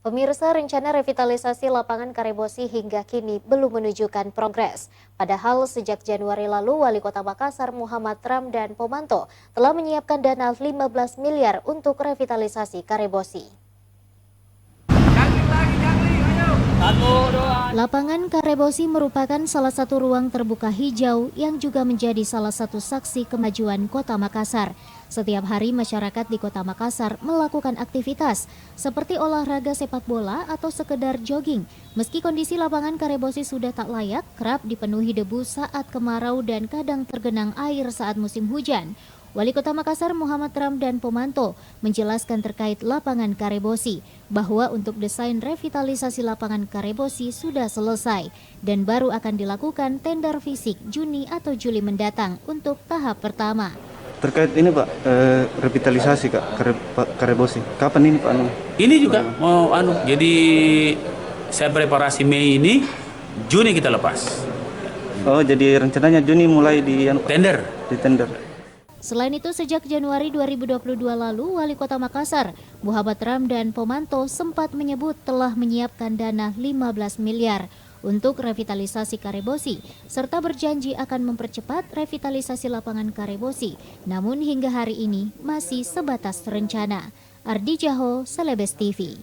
Pemirsa, rencana revitalisasi lapangan Karebosi hingga kini belum menunjukkan progres. Padahal sejak Januari lalu, Wali Kota Makassar Muhammad Ramdan Pomanto telah menyiapkan dana 15 miliar untuk revitalisasi Karebosi. Lapangan Karebosi merupakan salah satu ruang terbuka hijau yang juga menjadi salah satu saksi kemajuan Kota Makassar. Setiap hari masyarakat di Kota Makassar melakukan aktivitas seperti olahraga sepak bola atau sekedar jogging. Meski kondisi lapangan Karebosi sudah tak layak, kerap dipenuhi debu saat kemarau dan kadang tergenang air saat musim hujan. Wali Kota Makassar Muhammad Ramdan Pomanto menjelaskan terkait lapangan Karebosi bahwa untuk desain revitalisasi lapangan Karebosi sudah selesai dan baru akan dilakukan tender fisik Juni atau Juli mendatang untuk tahap pertama. Terkait ini Pak, revitalisasi Karebosi, kapan ini Pak? Ini juga mau jadi saya preparasi Mei ini, Juni kita lepas. Oh, jadi rencananya Juni mulai di tender. Selain itu, sejak Januari 2022 lalu, Wali Kota Makassar, Muhammad Ramdan Pomanto sempat menyebut telah menyiapkan dana 15 miliar untuk revitalisasi Karebosi, serta berjanji akan mempercepat revitalisasi lapangan Karebosi. Namun hingga hari ini masih sebatas rencana. Ardi Jaho, Celebes TV.